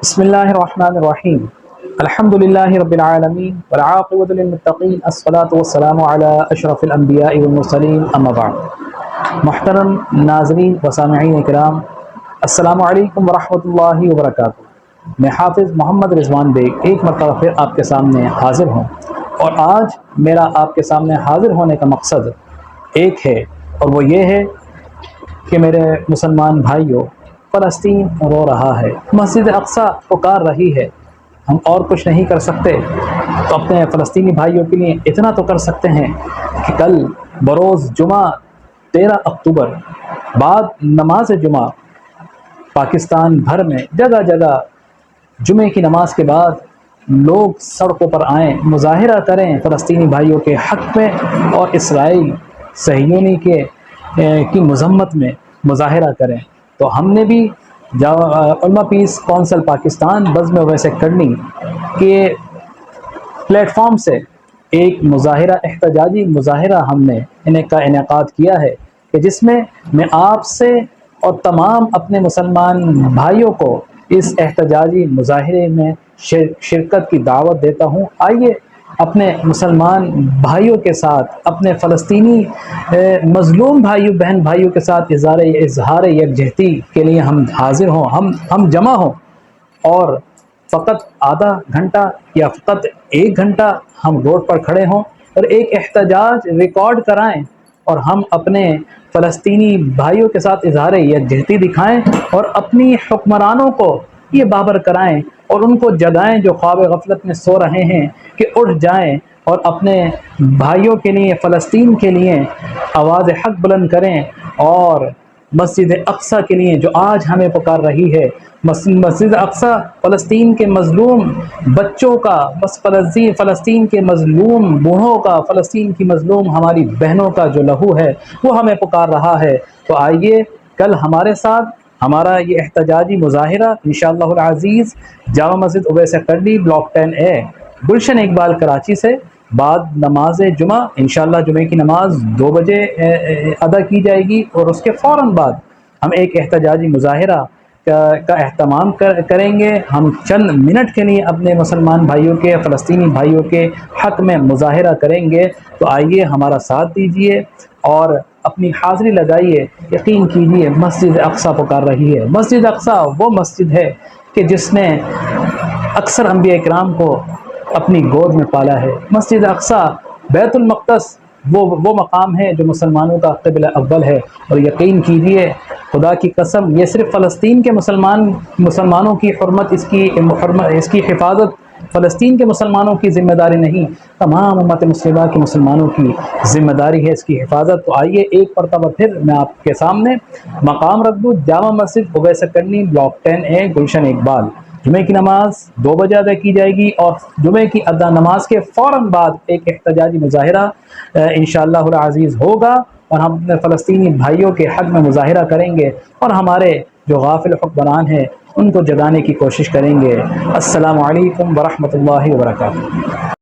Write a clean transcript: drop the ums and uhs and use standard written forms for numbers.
بسم اللہ الرحمن الرحیم الحمد للہ رب العالمین والعاقبۃ للمتقین الصلاۃ والسلام علی اشرف الانبیاء والمرسلین اما بعد۔ محترم ناظرین و سامعین کرام، السلام علیکم ورحمۃ اللہ وبرکاتہ۔ میں حافظ محمد رضوان بیگ ایک مرتبہ پھر آپ کے سامنے حاضر ہوں، اور آج میرا آپ کے سامنے حاضر ہونے کا مقصد ایک ہے، اور وہ یہ ہے کہ میرے مسلمان بھائیوں، فلسطین رو رہا ہے، مسجد اقصی پکار رہی ہے۔ ہم اور کچھ نہیں کر سکتے تو اپنے فلسطینی بھائیوں کے لیے اتنا تو کر سکتے ہیں کہ کل بروز جمعہ 13 اکتوبر بعد نماز جمعہ پاکستان بھر میں جگہ جگہ جمعے کی نماز کے بعد لوگ سڑکوں پر آئیں، مظاہرہ کریں فلسطینی بھائیوں کے حق میں، اور اسرائیل صہیونی کی مذمت میں مظاہرہ کریں۔ تو ہم نے بھی علماء پیس کونسل پاکستان بزم ویسے کرنی کے پلیٹ فارم سے ایک مظاہرہ، احتجاجی مظاہرہ ہم نے انعقاد کیا ہے، کہ جس میں میں آپ سے اور تمام اپنے مسلمان بھائیوں کو اس احتجاجی مظاہرے میں شرکت کی دعوت دیتا ہوں۔ آئیے اپنے مسلمان بھائیوں کے ساتھ، اپنے فلسطینی مظلوم بہن بھائیوں کے ساتھ اظہار یکجہتی کے لیے ہم حاضر ہوں، ہم جمع ہوں، اور فقط آدھا گھنٹہ یا فقط 1 گھنٹہ ہم روڈ پر کھڑے ہوں اور ایک احتجاج ریکارڈ کرائیں، اور ہم اپنے فلسطینی بھائیوں کے ساتھ اظہار یکجہتی دکھائیں، اور اپنی حکمرانوں کو یہ باور کرائیں اور ان کو جگائیں جو خواب غفلت میں سو رہے ہیں، کہ اٹھ جائیں اور اپنے بھائیوں کے لیے، فلسطین کے لیے آواز حق بلند کریں، اور مسجد اقصی کے لیے جو آج ہمیں پکار رہی ہے، مسجد اقصی فلسطین کے مظلوم بچوں کا، فلسطین کے مظلوم بوڑھوں کا، فلسطین کی مظلوم ہماری بہنوں کا جو لہو ہے وہ ہمیں پکار رہا ہے۔ تو آئیے کل ہمارے ساتھ ہمارا یہ احتجاجی مظاہرہ انشاءاللہ العزیز جامع مسجد اویس کرنی بلاک 10A گلشن اقبال کراچی سے بعد نماز جمعہ، انشاءاللہ جمعے کی نماز 2 بجے ادا کی جائے گی، اور اس کے فوراً بعد ہم ایک احتجاجی مظاہرہ کا اہتمام کریں گے۔ ہم چند منٹ کے لیے اپنے مسلمان بھائیوں کے، فلسطینی بھائیوں کے حق میں مظاہرہ کریں گے۔ تو آئیے ہمارا ساتھ دیجیے اور اپنی حاضری لگائیے۔ یقین کیجیے مسجد اقصی پکار رہی ہے۔ مسجد اقصی وہ مسجد ہے کہ جس نے اکثر انبیاء کرام کو اپنی گود میں پالا ہے۔ مسجد اقصی، بیت المقدس وہ مقام ہے جو مسلمانوں کا قبلہ اول ہے، اور یقین کیجیے خدا کی قسم، یہ صرف فلسطین کے مسلمانوں کی حرمت، اس کی حفاظت فلسطین کے مسلمانوں کی ذمہ داری نہیں، تمام امت مسلمہ کے مسلمانوں کی ذمہ داری ہے اس کی حفاظت۔ تو آئیے ایک مرتبہ پھر میں آپ کے سامنے مقام رکھ دوں، جامع مسجد اویس کرنی بلاک 10A گلشن اقبال۔ جمعے کی نماز 2 بجے ادا کی جائے گی، اور جمعے کی ادا نماز کے فوراً بعد ایک احتجاجی مظاہرہ انشاءاللہ العزیز ہوگا، اور ہم اپنے فلسطینی بھائیوں کے حق میں مظاہرہ کریں گے، اور ہمارے جو غافل حکمران ہیں ان کو جگانے کی کوشش کریں گے۔ السلام علیکم ورحمۃ اللہ وبرکاتہ۔